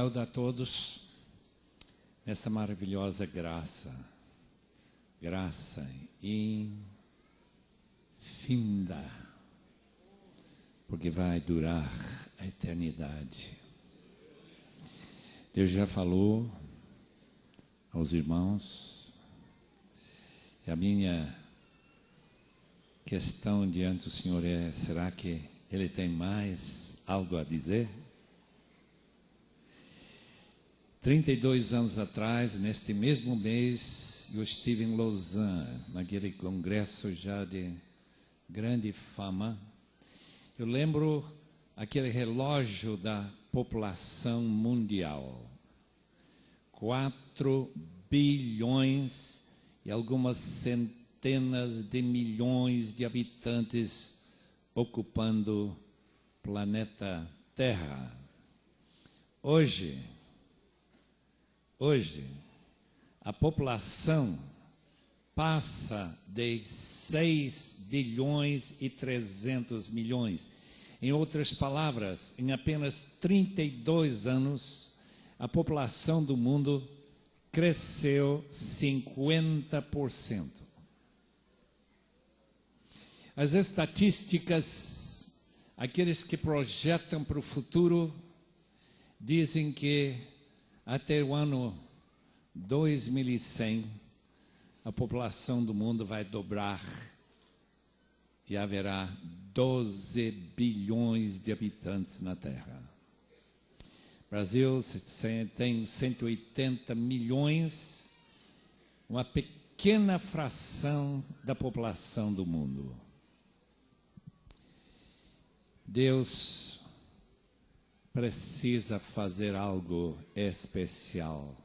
saúdo a todos nessa maravilhosa graça infinda, porque vai durar a eternidade. Deus já falou aos irmãos, e a minha questão diante do Senhor é: será que Ele tem mais algo a dizer? 32 anos atrás, neste mesmo mês, eu estive em Lausanne, naquele congresso já de grande fama. Eu lembro aquele relógio da população mundial. 4 bilhões e algumas centenas de milhões de habitantes ocupando o planeta Terra. Hoje, a população passa de 6 bilhões e 300 milhões. Em outras palavras, em apenas 32 anos, a população do mundo cresceu 50%. As estatísticas, aqueles que projetam para o futuro, dizem que até o ano 2100, a população do mundo vai dobrar e haverá 12 bilhões de habitantes na Terra. O Brasil tem 180 milhões, uma pequena fração da população do mundo. Deus precisa fazer algo especial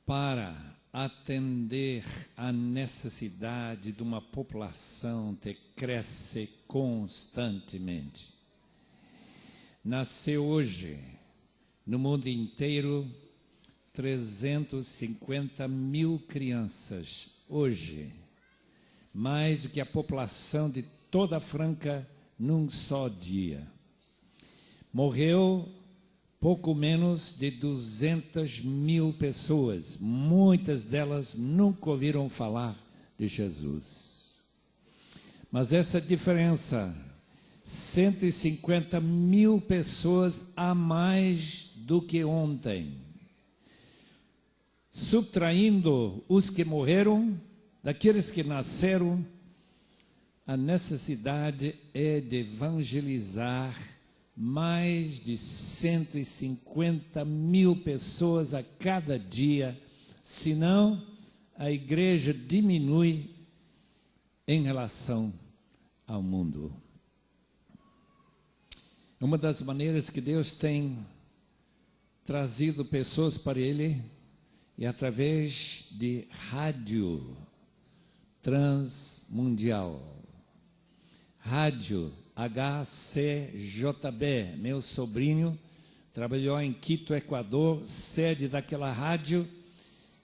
para atender à necessidade de uma população que cresce constantemente. Nasceu hoje, no mundo inteiro, 350 mil crianças. Hoje, mais do que a população de toda a França num só dia. Morreu pouco menos de 200 mil pessoas. Muitas delas nunca ouviram falar de Jesus. Mas essa diferença, 150 mil pessoas a mais do que ontem. Subtraindo os que morreram, daqueles que nasceram, a necessidade é de evangelizar mais de 150 mil pessoas a cada dia, senão a igreja diminui em relação ao mundo. Uma das maneiras que Deus tem trazido pessoas para Ele é através de rádio transmundial. Rádio HCJB, meu sobrinho, trabalhou em Quito, Equador, sede daquela rádio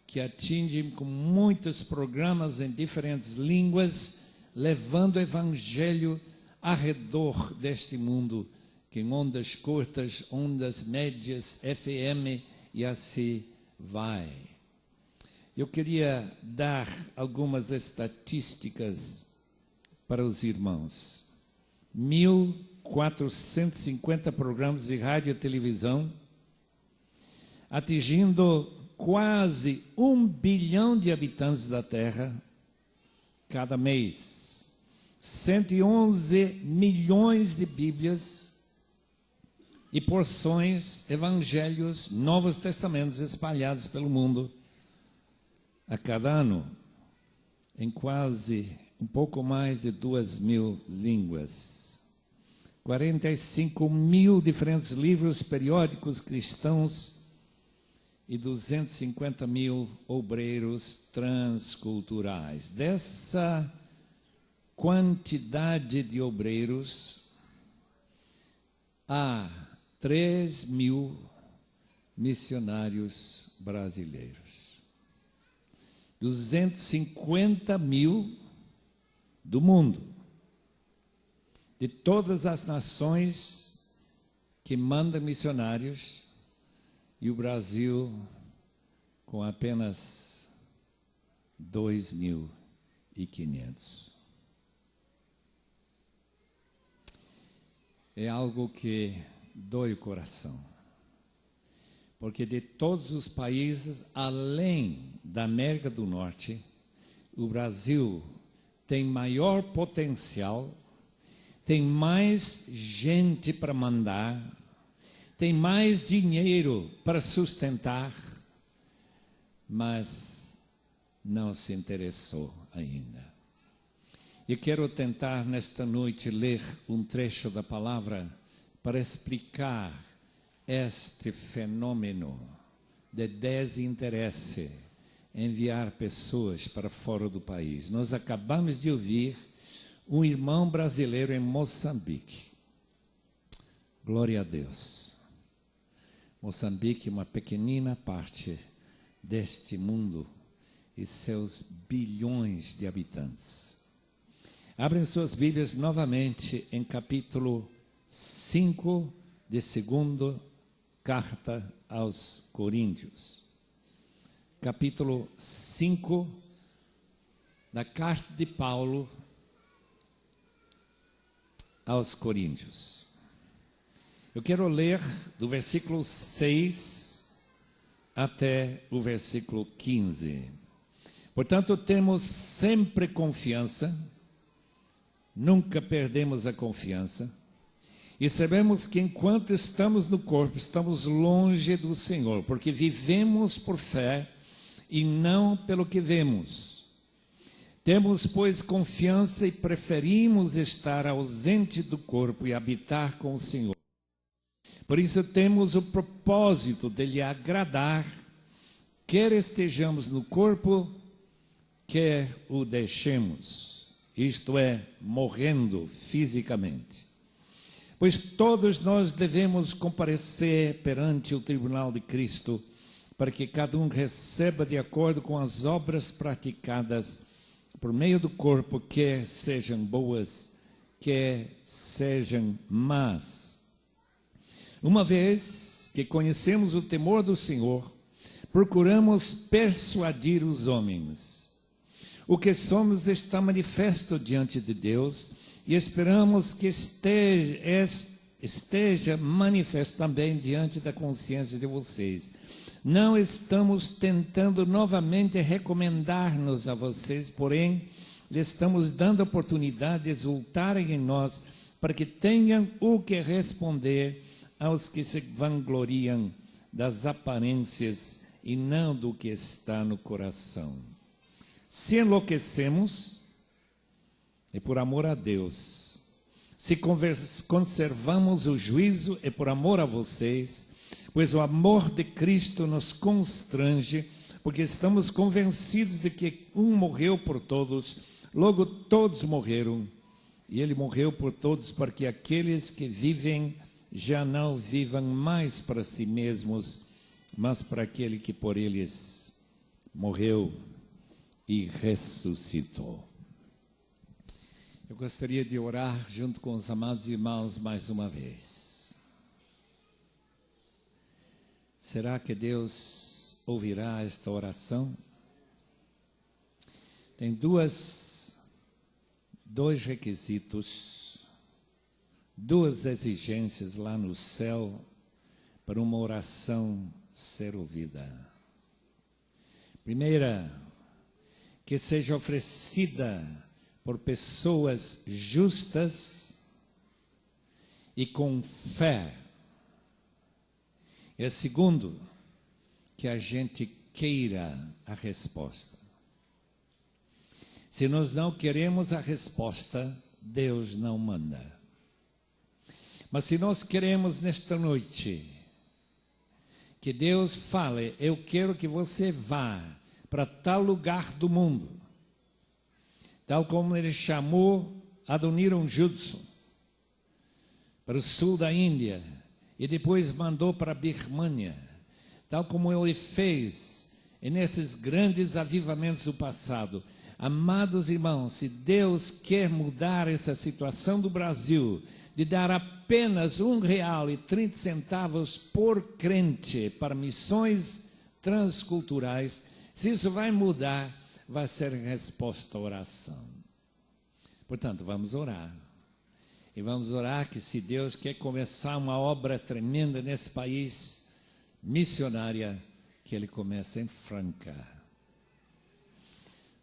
que atinge com muitos programas em diferentes línguas, levando o evangelho ao redor deste mundo, que em ondas curtas, ondas médias, FM e assim vai. Eu queria dar algumas estatísticas para os irmãos. 1.450 programas de rádio e televisão, atingindo quase 1 bilhão de habitantes da Terra cada mês. 111 milhões de Bíblias e porções, evangelhos, Novos Testamentos espalhados pelo mundo a cada ano, em quase um pouco mais de 2.000 línguas. 45 mil diferentes livros periódicos cristãos e 250 mil obreiros transculturais. Dessa quantidade de obreiros, há 3 mil missionários brasileiros. 250 mil do mundo, de todas as nações que manda missionários e o Brasil com apenas 2.500. É algo que dói o coração, porque de todos os países, além da América do Norte, o Brasil tem maior potencial, tem mais gente para mandar, tem mais dinheiro para sustentar, mas não se interessou ainda. Eu quero tentar nesta noite ler um trecho da palavra para explicar este fenômeno de desinteresse, enviar pessoas para fora do país. Nós acabamos de ouvir um irmão brasileiro em Moçambique. Glória a Deus. Moçambique é uma pequenina parte deste mundo e seus bilhões de habitantes. Abrem suas Bíblias novamente em capítulo 5 de segunda carta aos Coríntios. Capítulo 5 da carta de Paulo aos Coríntios. Eu quero ler do versículo 6 até o versículo 15. Portanto, temos sempre confiança, nunca perdemos a confiança, e sabemos que enquanto estamos no corpo, estamos longe do Senhor, porque vivemos por fé e não pelo que vemos. Temos, pois, confiança e preferimos estar ausente do corpo e habitar com o Senhor. Por isso temos o propósito de lhe agradar, quer estejamos no corpo, quer o deixemos, isto é, morrendo fisicamente. Pois todos nós devemos comparecer perante o tribunal de Cristo, para que cada um receba de acordo com as obras praticadas por meio do corpo, quer sejam boas, quer sejam más. Uma vez que conhecemos o temor do Senhor, procuramos persuadir os homens. O que somos está manifesto diante de Deus e esperamos que esteja manifesto também diante da consciência de vocês. Não estamos tentando novamente recomendar-nos a vocês, porém, lhes estamos dando a oportunidade de exultarem em nós, para que tenham o que responder aos que se vangloriam das aparências e não do que está no coração. Se enlouquecemos, é por amor a Deus. Se conservamos o juízo, é por amor a vocês, pois o amor de Cristo nos constrange, porque estamos convencidos de que um morreu por todos, logo todos morreram, e ele morreu por todos, para que aqueles que vivem já não vivam mais para si mesmos, mas para aquele que por eles morreu e ressuscitou. Eu gostaria de orar junto com os amados irmãos mais uma vez. Será que Deus ouvirá esta oração? Tem dois requisitos, duas exigências lá no céu para uma oração ser ouvida. Primeira, que seja oferecida por pessoas justas e com fé. E segundo, que a gente queira a resposta. Se nós não queremos a resposta, Deus não manda. Mas se nós queremos nesta noite que Deus fale, eu quero que você vá para tal lugar do mundo, tal como ele chamou Adoniram Judson para o sul da Índia e depois mandou para a Birmânia, tal como ele fez e nesses grandes avivamentos do passado. Amados irmãos, se Deus quer mudar essa situação do Brasil, de dar apenas R$1,30 por crente para missões transculturais, se isso vai mudar, vai ser resposta à oração. Portanto, vamos orar. E vamos orar que, se Deus quer começar uma obra tremenda nesse país, missionária, que Ele comece em Franca.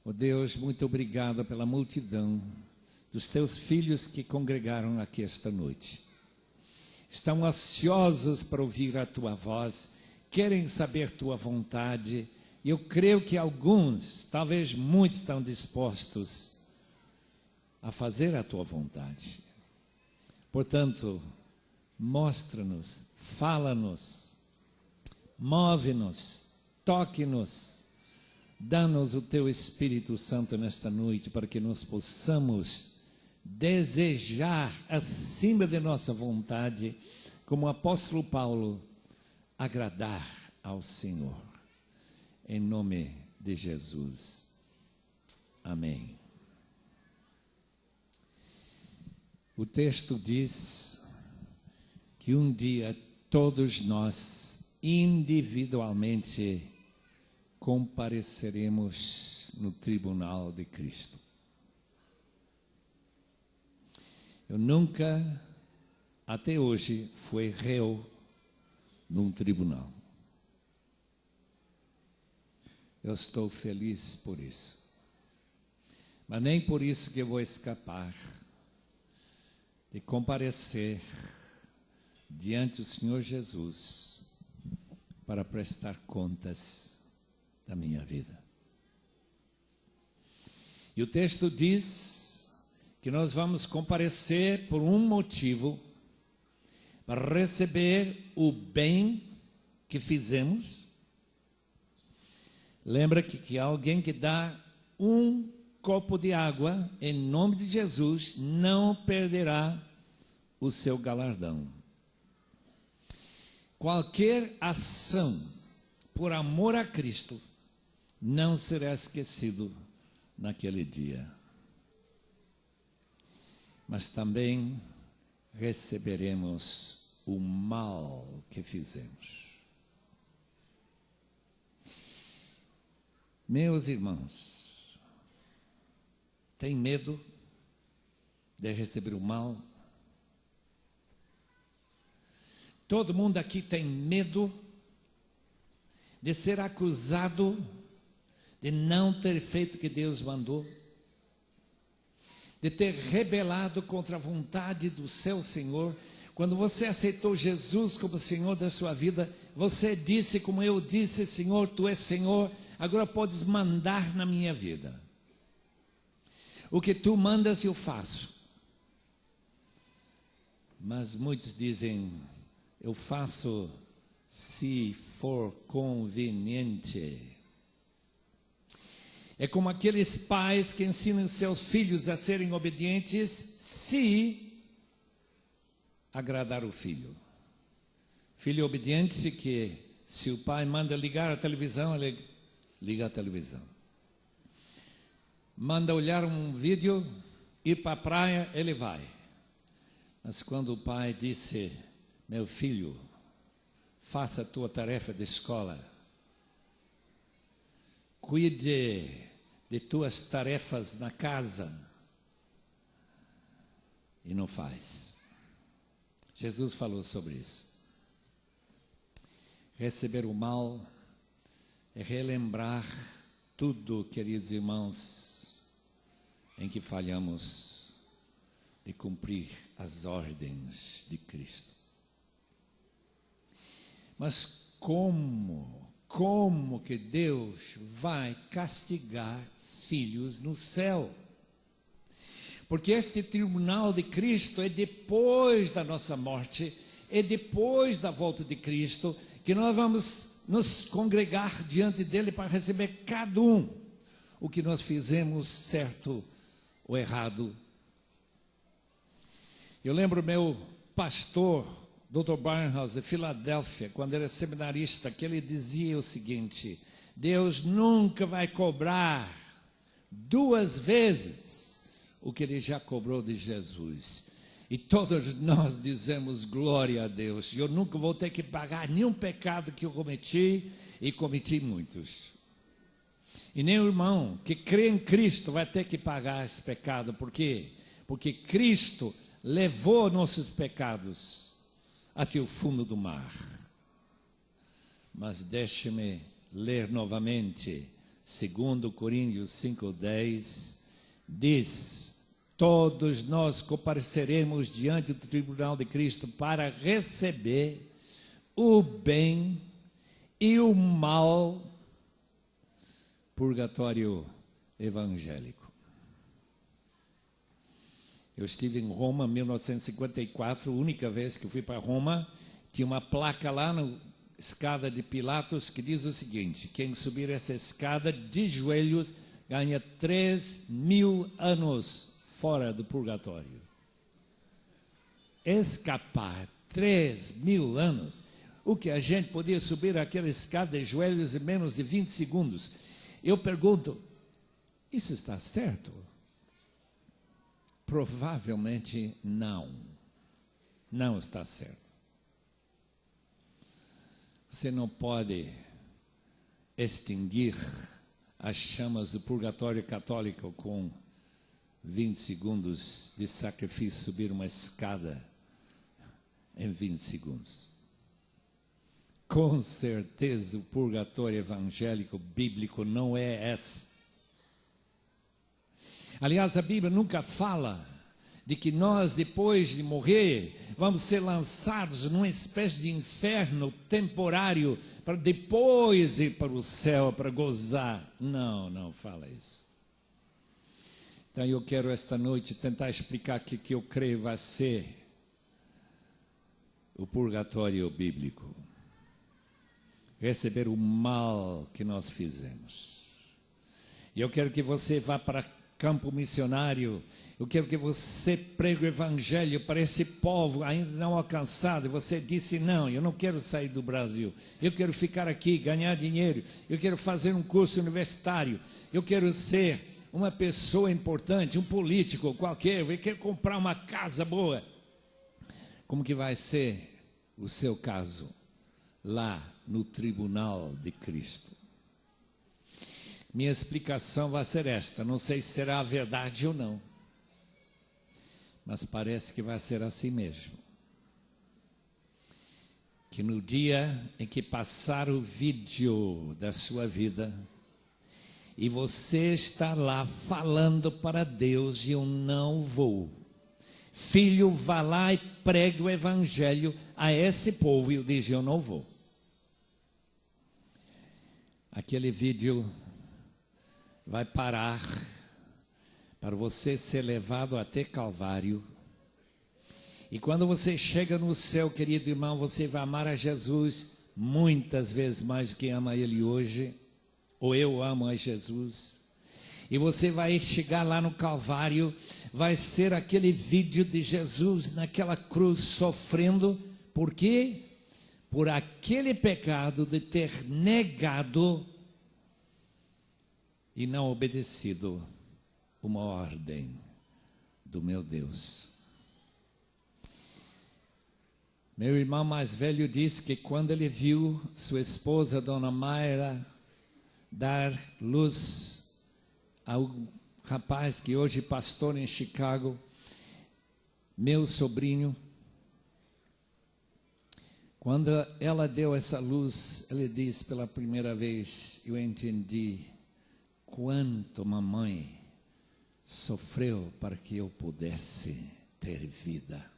Oh Deus, muito obrigado pela multidão dos teus filhos que congregaram aqui esta noite. Estão ansiosos para ouvir a tua voz, querem saber tua vontade, e eu creio que alguns, talvez muitos, estão dispostos a fazer a tua vontade. Portanto, mostra-nos, fala-nos, move-nos, toque-nos, dá-nos o teu Espírito Santo nesta noite, para que nós possamos desejar acima de nossa vontade, como o apóstolo Paulo, agradar ao Senhor. Em nome de Jesus. Amém. O texto diz que um dia todos nós individualmente compareceremos no tribunal de Cristo. Eu nunca, até hoje, fui réu num tribunal. Eu estou feliz por isso. Mas nem por isso que eu vou escapar de comparecer diante do Senhor Jesus para prestar contas da minha vida. E o texto diz que nós vamos comparecer por um motivo: para receber o bem que fizemos. Lembra que alguém que dá um copo de água, em nome de Jesus, não perderá o seu galardão. Qualquer ação por amor a Cristo não será esquecido naquele dia. Mas também receberemos o mal que fizemos. Meus irmãos, tem medo de receber o mal? Todo mundo aqui tem medo de ser acusado de não ter feito o que Deus mandou, de ter rebelado contra a vontade do seu Senhor. Quando você aceitou Jesus como Senhor da sua vida, você disse, como eu disse: Senhor, Tu és Senhor, agora podes mandar na minha vida. O que Tu mandas eu faço. Mas muitos dizem: eu faço se for conveniente. É como aqueles pais que ensinam seus filhos a serem obedientes se agradar o filho. Filho obediente que, se o pai manda ligar a televisão, ele liga a televisão. Manda olhar um vídeo, ir para a praia, ele vai. Mas quando o pai disse: meu filho, faça a tua tarefa de escola, cuide de tuas tarefas na casa, e não faz. Jesus falou sobre isso. Receber o mal é relembrar tudo, queridos irmãos, em que falhamos de cumprir as ordens de Cristo. Mas como que Deus vai castigar filhos no céu? Porque este tribunal de Cristo é depois da nossa morte, é depois da volta de Cristo, que nós vamos nos congregar diante dele para receber cada um o que nós fizemos certo ou errado. Eu lembro meu pastor, Dr. Barnhouse, de Filadélfia, quando era seminarista, que ele dizia o seguinte: Deus nunca vai cobrar 2 vezes o que Ele já cobrou de Jesus. E todos nós dizemos glória a Deus. Eu nunca vou ter que pagar nenhum pecado que eu cometi, e cometi muitos. E nem o irmão que crê em Cristo vai ter que pagar esse pecado. Por quê? Porque Cristo levou nossos pecados até o fundo do mar. Mas deixe-me ler novamente, 2 Coríntios 5:10, diz: todos nós compareceremos diante do tribunal de Cristo para receber o bem e o mal, purgatório evangélico. Eu estive em Roma em 1954, a única vez que eu fui para Roma, tinha uma placa lá na escada de Pilatos que diz o seguinte: quem subir essa escada de joelhos ganha 3.000 anos fora do purgatório. Escapar 3.000 anos. O que a gente podia subir aquela escada de joelhos em menos de 20 segundos. Eu pergunto, isso está certo? Provavelmente não. Não está certo. Você não pode extinguir as chamas do purgatório católico com 20 segundos de sacrifício, subir uma escada em 20 segundos. Com certeza o purgatório evangélico bíblico não é esse. Aliás, a Bíblia nunca fala de que nós, depois de morrer, vamos ser lançados numa espécie de inferno temporário, para depois ir para o céu, para gozar. Não, não fala isso. Então eu quero esta noite tentar explicar que eu creio vai ser o purgatório bíblico. Receber o mal que nós fizemos. E eu quero que você vá para campo missionário. Eu quero que você pregue o evangelho para esse povo ainda não alcançado. Você disse: não, eu não quero sair do Brasil, eu quero ficar aqui, ganhar dinheiro, eu quero fazer um curso universitário, eu quero ser uma pessoa importante, um político qualquer, eu quero comprar uma casa boa. Como que vai ser o seu caso lá no tribunal de Cristo? Minha explicação vai ser esta, não sei se será verdade ou não, mas parece que vai ser assim mesmo. Que no dia em que passar o vídeo da sua vida, e você está lá falando para Deus: eu não vou. Filho, vá lá e pregue o evangelho a esse povo. E eu digo: eu não vou. Aquele vídeo vai parar para você ser levado até Calvário. E quando você chega no céu, querido irmão, você vai amar a Jesus muitas vezes mais do que ama Ele hoje. Ou eu amo a Jesus. E você vai chegar lá no Calvário, vai ser aquele vídeo de Jesus naquela cruz sofrendo. Por quê? Por aquele pecado de ter negado e não obedecido uma ordem do meu Deus. Meu irmão mais velho disse que quando ele viu sua esposa, Dona Mayra, dar luz ao rapaz que hoje é pastor em Chicago, meu sobrinho, quando ela deu essa luz, ele disse: pela primeira vez eu entendi quanto mamãe sofreu para que eu pudesse ter vida.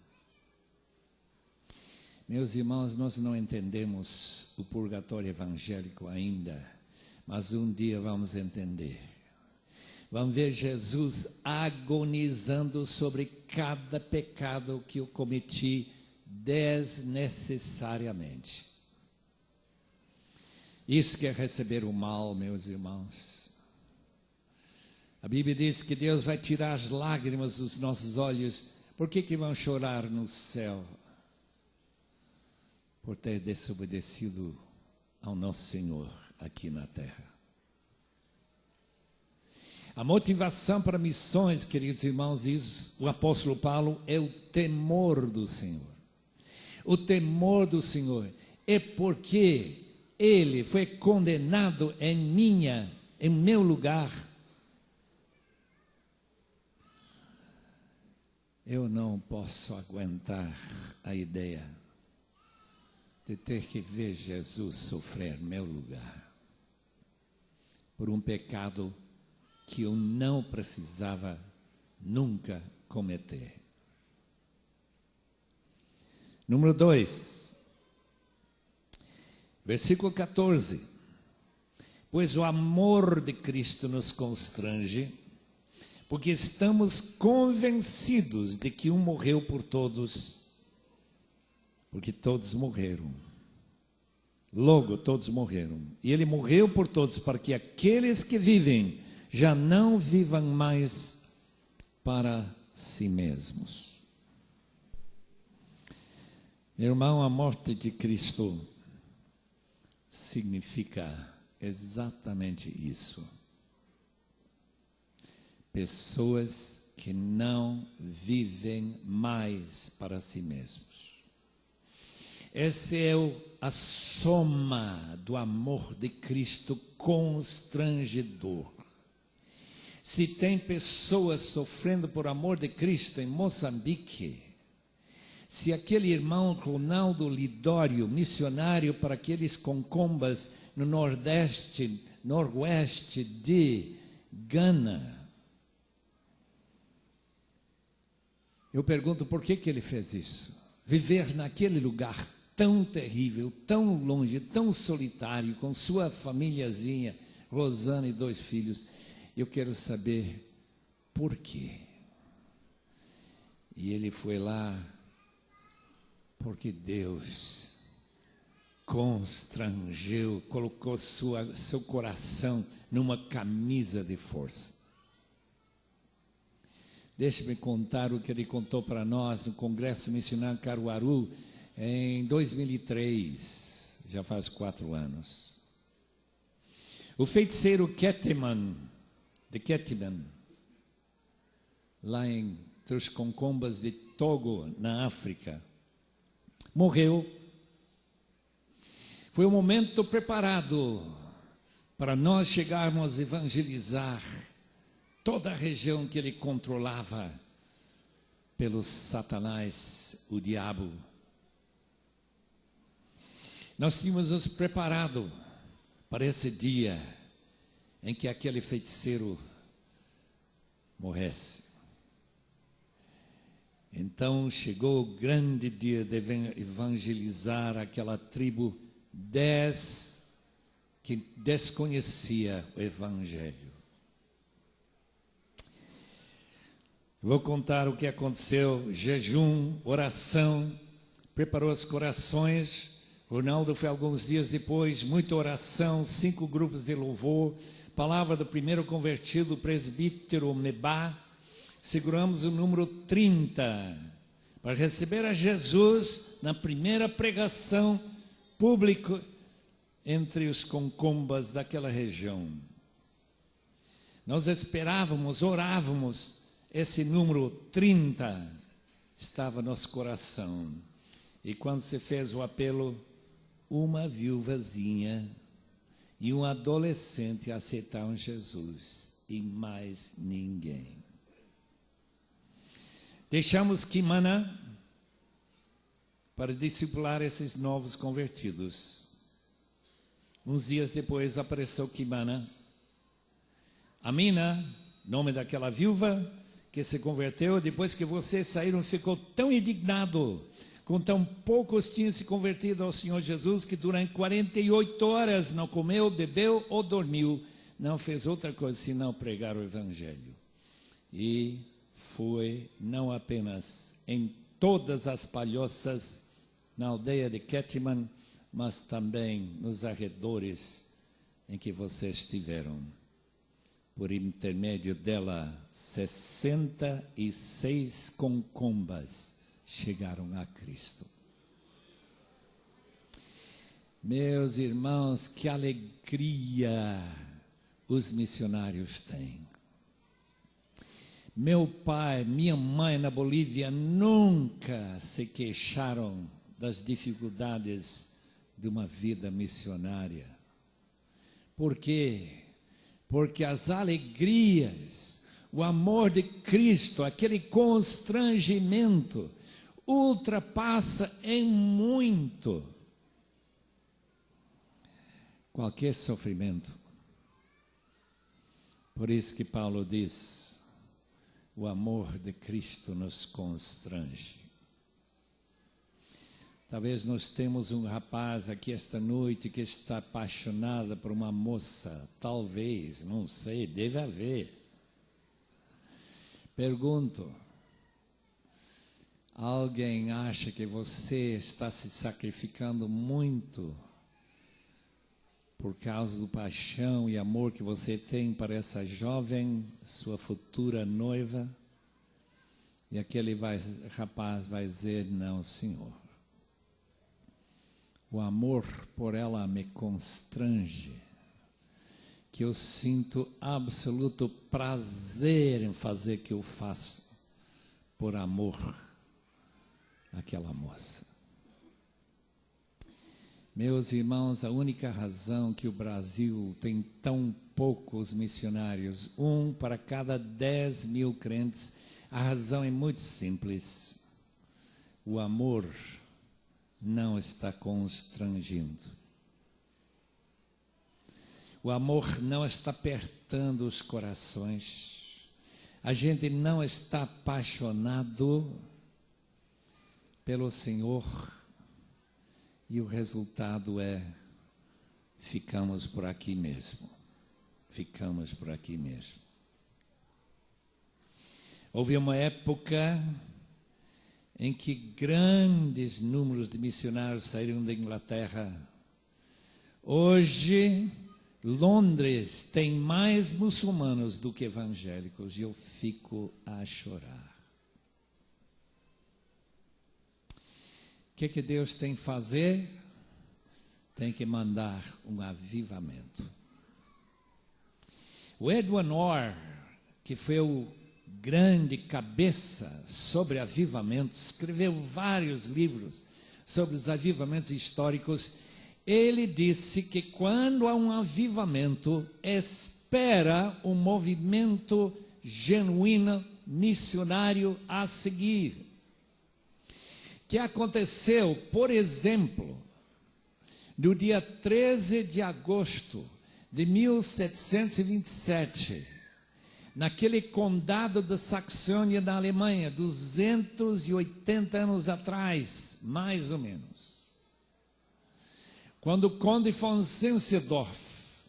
Meus irmãos, nós não entendemos o purgatório evangélico ainda, mas um dia vamos entender. Vamos ver Jesus agonizando sobre cada pecado que eu cometi desnecessariamente. Isso que é receber o mal, meus irmãos. A Bíblia diz que Deus vai tirar as lágrimas dos nossos olhos. Por que vão chorar no céu? Por ter desobedecido ao nosso Senhor. aqui na terra. A motivação para missões, queridos irmãos, diz o apóstolo Paulo, é o temor do Senhor. O temor do Senhor é porque Ele foi condenado em meu lugar. Eu não posso aguentar a ideia de ter que ver Jesus sofrer em meu lugar por um pecado que eu não precisava nunca cometer. Número 2, versículo 14. Pois o amor de Cristo nos constrange, porque estamos convencidos de que um morreu por todos, porque todos morreram. Logo, todos morreram. E ele morreu por todos, para que aqueles que vivem já não vivam mais para si mesmos. Meu irmão, a morte de Cristo significa exatamente isso. Pessoas que não vivem mais para si mesmos. Essa é a soma do amor de Cristo constrangedor. Se tem pessoas sofrendo por amor de Cristo em Moçambique, se aquele irmão Ronaldo Lidório, missionário para aqueles concombas no noroeste de Gana, eu pergunto por que ele fez isso? Viver naquele lugar tão terrível, tão longe, tão solitário, com sua famíliazinha, Rosana e 2 filhos. Eu quero saber por quê. E ele foi lá porque Deus constrangeu, colocou seu coração numa camisa de força. Deixe-me contar o que ele contou para nós no Congresso Missionário Caruaru em 2003, já faz 4 anos. O feiticeiro Ketman, lá entre os concombas de Togo, na África, morreu. Foi um momento preparado para nós chegarmos a evangelizar toda a região que ele controlava pelo Satanás, o diabo. Nós tínhamos nos preparado para esse dia em que aquele feiticeiro morresse. Então chegou o grande dia de evangelizar aquela tribo que desconhecia o Evangelho. Vou contar o que aconteceu: jejum, oração, preparou os corações. Ronaldo foi alguns dias depois, muita oração, 5 grupos de louvor, palavra do primeiro convertido, o presbítero Mebá. Seguramos o número 30 para receber a Jesus na primeira pregação pública entre os concombas daquela região. Nós esperávamos, orávamos, esse número 30 estava no nosso coração. E quando se fez o apelo, uma viúvazinha e um adolescente aceitaram Jesus, e mais ninguém. Deixamos Kimana para discipular esses novos convertidos. Uns dias depois apareceu Kimana. Amina, nome daquela viúva que se converteu, depois que vocês saíram, ficou tão indignado, com tão poucos tinham se convertido ao Senhor Jesus, que durante 48 horas não comeu, bebeu ou dormiu, não fez outra coisa senão pregar o Evangelho. E foi não apenas em todas as palhoças na aldeia de Ketman, mas também nos arredores em que vocês estiveram. Por intermédio dela, 66 concombas chegaram a Cristo. Meus irmãos, que alegria os missionários têm. Meu pai, minha mãe na Bolívia nunca se queixaram das dificuldades de uma vida missionária. Por quê? Porque as alegrias, o amor de Cristo, aquele constrangimento, ultrapassa em muito qualquer sofrimento. Por isso que Paulo diz, o amor de Cristo nos constrange. Talvez nós temos um rapaz aqui esta noite que está apaixonado por uma moça, talvez, não sei, deve haver. Pergunto, alguém acha que você está se sacrificando muito por causa do paixão e amor que você tem para essa jovem, sua futura noiva? E aquele rapaz vai dizer, não, Senhor. O amor por ela me constrange, que eu sinto absoluto prazer em fazer o que eu faço, por amor àquela moça. Meus irmãos, a única razão que o Brasil tem tão poucos missionários, 1 para cada 10 mil crentes, a razão é muito simples. O amor não está constrangindo. O amor não está apertando os corações. A gente não está apaixonado pelo Senhor. E o resultado é, ficamos por aqui mesmo. Ficamos por aqui mesmo. Houve uma época em que grandes números de missionários saíram da Inglaterra. Hoje, Londres tem mais muçulmanos do que evangélicos, e eu fico a chorar. O que Deus tem que fazer? Tem que mandar um avivamento. O Edward Orr, que foi o grande cabeça sobre avivamentos, escreveu vários livros sobre os avivamentos históricos. Ele disse que quando há um avivamento, espera um movimento genuíno, missionário a seguir. Que aconteceu, por exemplo, no dia 13 de agosto de 1727, naquele condado de Saxônia, na Alemanha, 280 anos atrás, mais ou menos. Quando o conde von Zinzendorf,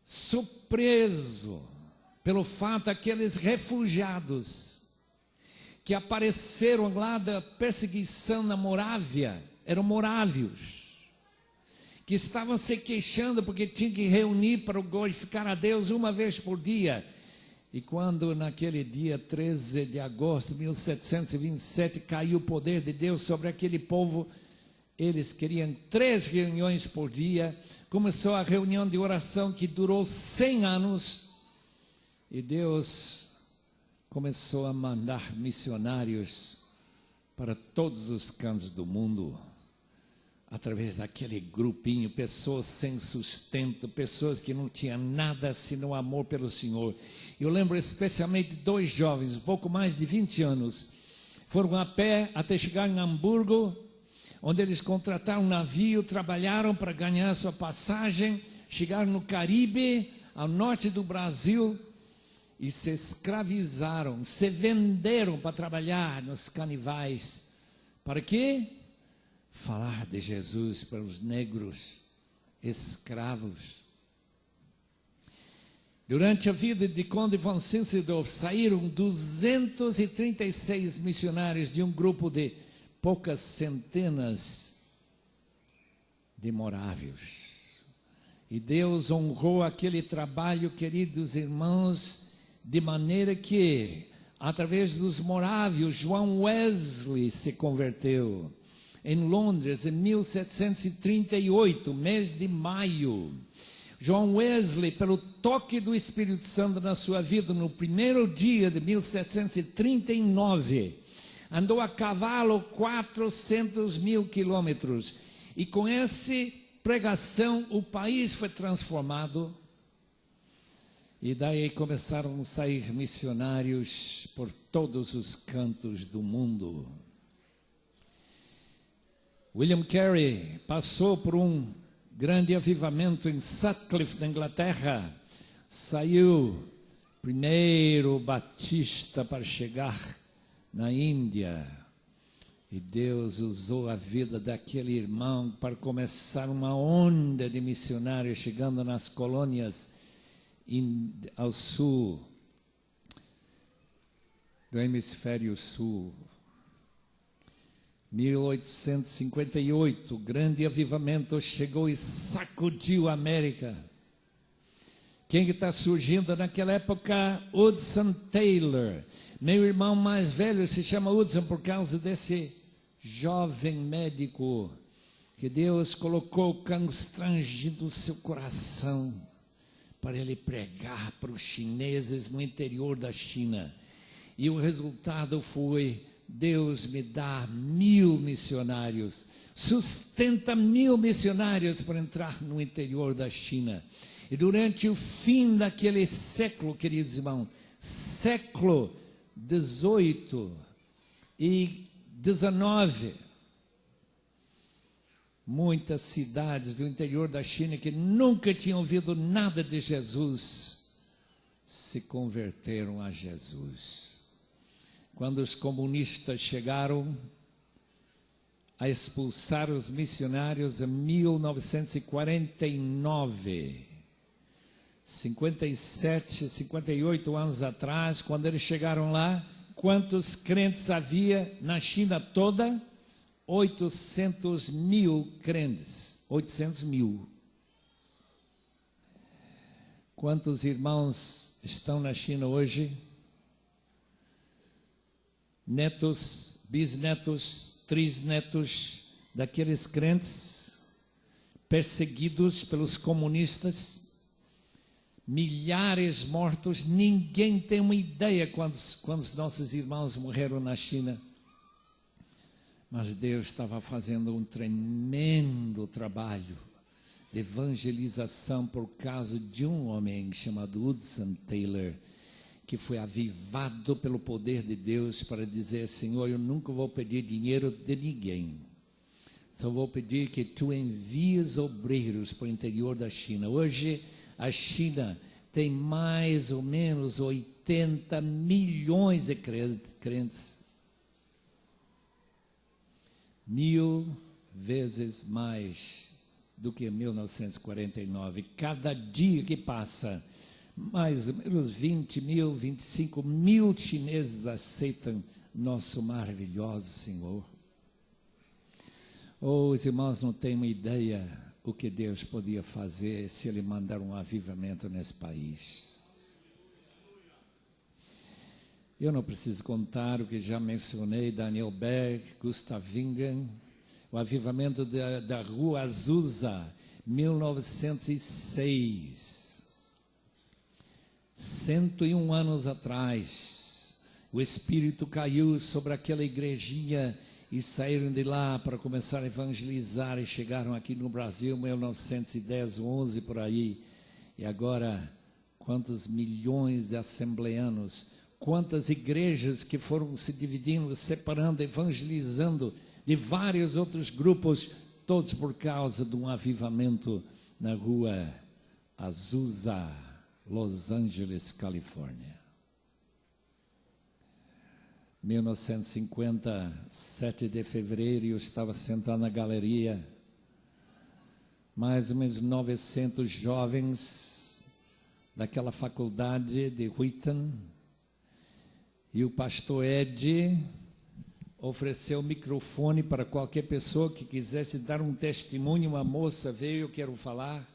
surpreso pelo fato aqueles refugiados que apareceram lá da perseguição na Morávia, eram morávios, que estavam se queixando porque tinham que reunir para glorificar a Deus uma vez por dia. E quando naquele dia 13 de agosto de 1727 caiu o poder de Deus sobre aquele povo, eles queriam 3 reuniões por dia. Começou a reunião de oração que durou 100 anos, e Deus começou a mandar missionários para todos os cantos do mundo, através daquele grupinho, pessoas sem sustento, pessoas que não tinham nada senão amor pelo Senhor. Eu lembro especialmente de 2 jovens, um pouco mais de 20 anos, foram a pé até chegar em Hamburgo, onde eles contrataram um navio, trabalharam para ganhar sua passagem, chegaram no Caribe, ao norte do Brasil, e se escravizaram, se venderam para trabalhar nos canivais. Para quê? Falar de Jesus para os negros, escravos. Durante a vida de Conde von Zinzendorf, saíram 236 missionários de um grupo de poucas centenas de morávios. E Deus honrou aquele trabalho, queridos irmãos, de maneira que, através dos morávios, João Wesley se converteu. em Londres, em 1738, mês de maio. John Wesley, pelo toque do Espírito Santo na sua vida, no primeiro dia de 1739, andou a cavalo 400.000 quilômetros. E com essa pregação, o país foi transformado. E daí começaram a sair missionários por todos os cantos do mundo. William Carey passou por um grande avivamento em Sutcliffe, na Inglaterra. Saiu primeiro batista para chegar na Índia. E Deus usou a vida daquele irmão para começar uma onda de missionários chegando nas colônias ao sul, do hemisfério sul. 1858, o grande avivamento chegou e sacudiu a América. Quem que está surgindo naquela época? Hudson Taylor. Meu irmão mais velho se chama Hudson por causa desse jovem médico que Deus colocou constrangido o seu coração para ele pregar para os chineses no interior da China. E o resultado foi: Deus me dá 1000 missionários, sustenta 1000 missionários para entrar no interior da China. E durante o fim daquele século, queridos irmãos, século 18 e 19, muitas cidades do interior da China que nunca tinham ouvido nada de Jesus se converteram a Jesus. Quando os comunistas chegaram a expulsar os missionários em 1949, 57, 58 anos atrás, quando eles chegaram lá, quantos crentes havia na China toda? 800.000 crentes, 800.000. Quantos irmãos estão na China hoje? Netos, bisnetos, trisnetos daqueles crentes perseguidos pelos comunistas, milhares mortos. Ninguém tem uma ideia quando nossos irmãos morreram na China. Mas Deus estava fazendo um tremendo trabalho de evangelização por causa de um homem chamado Hudson Taylor, que foi avivado pelo poder de Deus para dizer: Senhor, eu nunca vou pedir dinheiro de ninguém, só vou pedir que tu envies obreiros para o interior da China. Hoje a China tem mais ou menos 80 milhões de crentes, 1000 vezes mais do que em 1949. Cada dia que passa, mais ou menos 20.000, 25.000 chineses aceitam nosso maravilhoso Senhor. Os irmãos não têm uma ideia o que Deus podia fazer se Ele mandar um avivamento nesse país. Eu não preciso contar o que já mencionei: Daniel Berg, Gustav Wingen, o avivamento da Rua Azusa, 1906. 101 anos atrás, o Espírito caiu sobre aquela igrejinha e saíram de lá para começar a evangelizar e chegaram aqui no Brasil, 1910, 11 por aí. E agora, quantos milhões de assembleanos, quantas igrejas que foram se dividindo, separando, evangelizando de vários outros grupos, todos por causa de um avivamento na Rua Azusa, Los Angeles, Califórnia. 1950, 7 de fevereiro, eu estava sentado na galeria, mais ou menos 900 jovens daquela faculdade de Wheaton, e o pastor Ed ofereceu o microfone para qualquer pessoa que quisesse dar um testemunho. Uma moça veio: eu quero falar.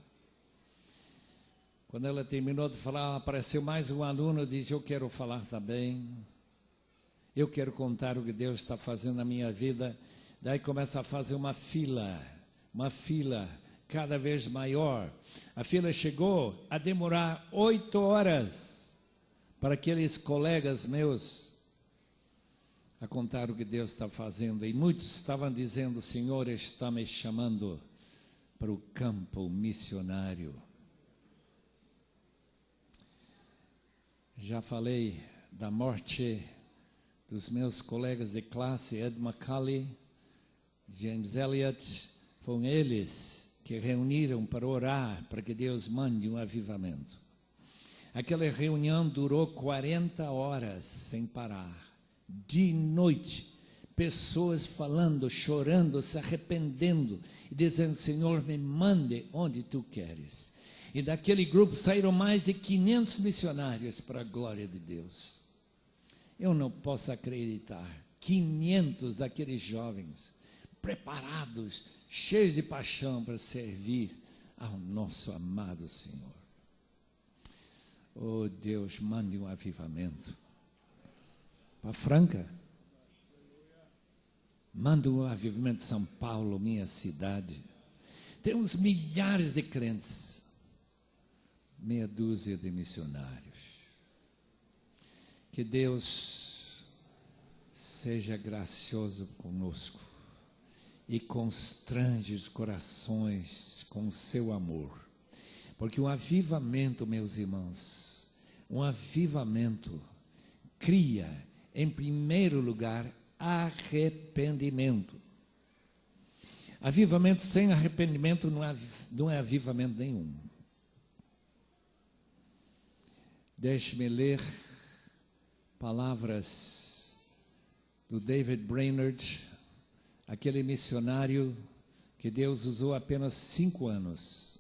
Quando ela terminou de falar, apareceu mais um aluno e disse: eu quero falar também. Eu quero contar o que Deus está fazendo na minha vida. Daí começa a fazer uma fila cada vez maior. A fila chegou a demorar 8 horas para aqueles colegas meus a contar o que Deus está fazendo. E muitos estavam dizendo: o Senhor está me chamando para o campo missionário. Já falei da morte dos meus colegas de classe, Ed Macaulay, James Elliott. Foram eles que reuniram para orar para que Deus mande um avivamento. Aquela reunião durou 40 horas sem parar, de noite. Pessoas falando, chorando, se arrependendo e dizendo: Senhor, me mande onde tu queres. E daquele grupo saíram mais de 500 missionários para a glória de Deus. Eu não posso acreditar, 500 daqueles jovens preparados, cheios de paixão para servir ao nosso amado Senhor. Oh Deus, mande um avivamento para Franca. Manda um avivamento de São Paulo, minha cidade. Temos milhares de crentes, meia dúzia de missionários. Que Deus seja gracioso conosco e constrange os corações com o seu amor. Porque um avivamento, meus irmãos, um avivamento cria, em primeiro lugar, arrependimento. Avivamento sem arrependimento não é avivamento nenhum. Deixe-me ler palavras do David Brainerd, aquele missionário que Deus usou apenas 5 anos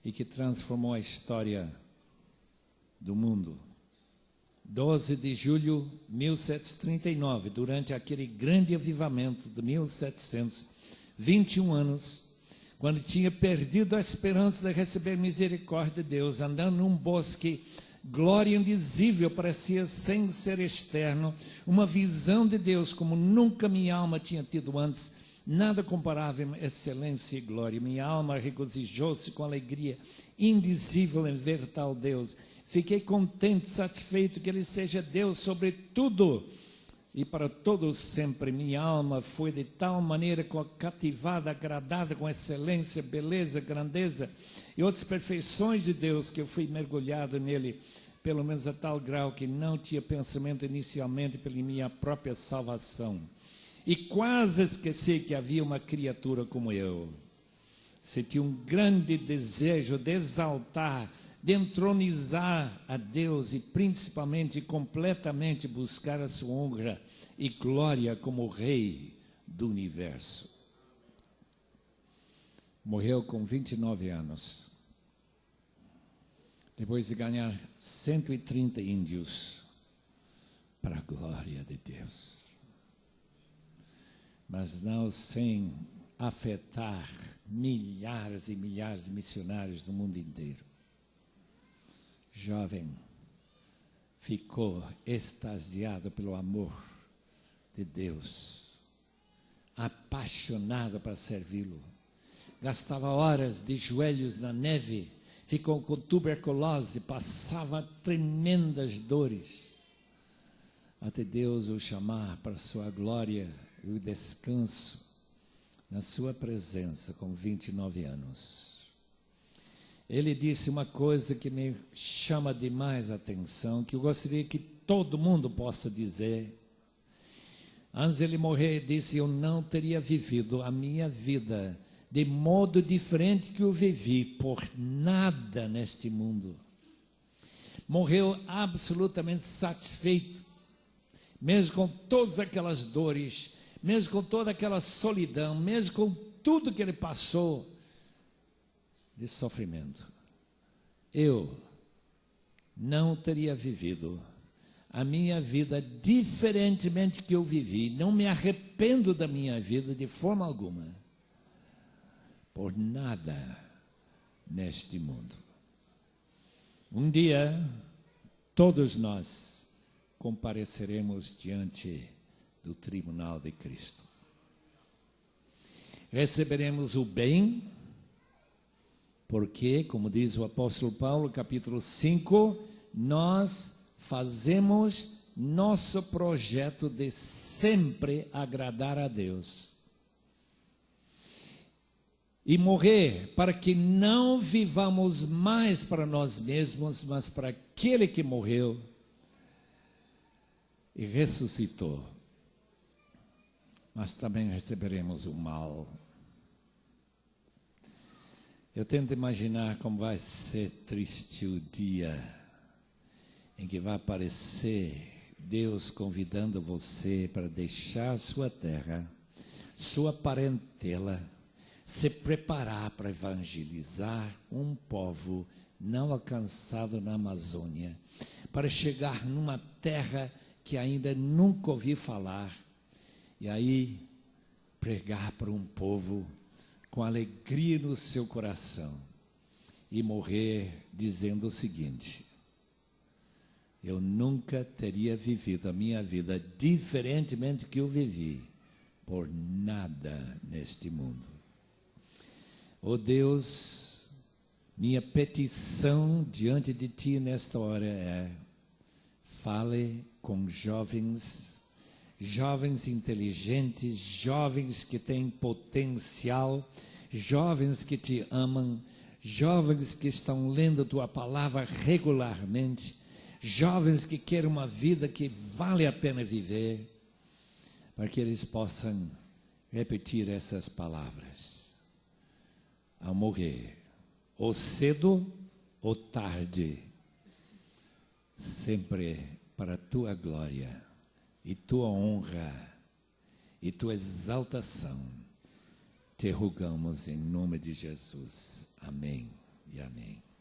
e que transformou a história do mundo. 12 de julho de 1739, durante aquele grande avivamento de 1700, 21 anos, quando tinha perdido a esperança de receber misericórdia de Deus, andando num bosque, glória indizível parecia sem ser externo, uma visão de Deus como nunca minha alma tinha tido antes, nada comparável em excelência e glória. Minha alma regozijou-se com alegria indizível em ver tal Deus. Fiquei contente, satisfeito que Ele seja Deus sobre tudo e para todos sempre. Minha alma foi de tal maneira cativada, agradada com excelência, beleza, grandeza e outras perfeições de Deus, que eu fui mergulhado nele, pelo menos a tal grau que não tinha pensamento inicialmente pela minha própria salvação. E quase esqueci que havia uma criatura como eu. Senti um grande desejo de exaltar, de entronizar a Deus e principalmente e completamente buscar a sua honra e glória como Rei do universo. Morreu com 29 anos. Depois de ganhar 130 índios para a glória de Deus. Mas não sem afetar milhares e milhares de missionários do mundo inteiro. Jovem, ficou extasiado pelo amor de Deus, apaixonado para servi-lo. Gastava horas de joelhos na neve, ficou com tuberculose, passava tremendas dores, até Deus o chamar para sua glória e o descanso na sua presença com 29 anos. Ele disse uma coisa que me chama demais a atenção, que eu gostaria que todo mundo possa dizer. Antes de ele morrer, ele disse: eu não teria vivido a minha vida de modo diferente que eu vivi por nada neste mundo. Morreu absolutamente satisfeito, mesmo com todas aquelas dores, mesmo com toda aquela solidão, mesmo com tudo que ele passou de sofrimento. Eu não teria vivido a minha vida diferentemente que eu vivi. Não me arrependo da minha vida de forma alguma, por nada neste mundo. Um dia, todos nós compareceremos diante do tribunal de Cristo. receberemos o bem, porque, como diz o apóstolo Paulo, capítulo 5, nós fazemos nosso projeto de sempre agradar a Deus. E morrer para que não vivamos mais para nós mesmos, mas para aquele que morreu e ressuscitou. Mas também receberemos o mal. Eu tento imaginar como vai ser triste o dia em que vai aparecer Deus convidando você para deixar sua terra, sua parentela, se preparar para evangelizar um povo não alcançado na Amazônia, para chegar numa terra que ainda nunca ouvi falar, e aí pregar para um povo com alegria no seu coração e morrer dizendo o seguinte: eu nunca teria vivido a minha vida diferentemente do que eu vivi, por nada neste mundo. Oh Deus, minha petição diante de Ti nesta hora é: fale com jovens inteligentes, jovens que têm potencial, jovens que Te amam, jovens que estão lendo Tua palavra regularmente, jovens que querem uma vida que vale a pena viver, para que eles possam repetir essas palavras ao morrer, ou cedo ou tarde, sempre para a Tua glória e Tua honra e Tua exaltação. Te rogamos em nome de Jesus. Amém e amém.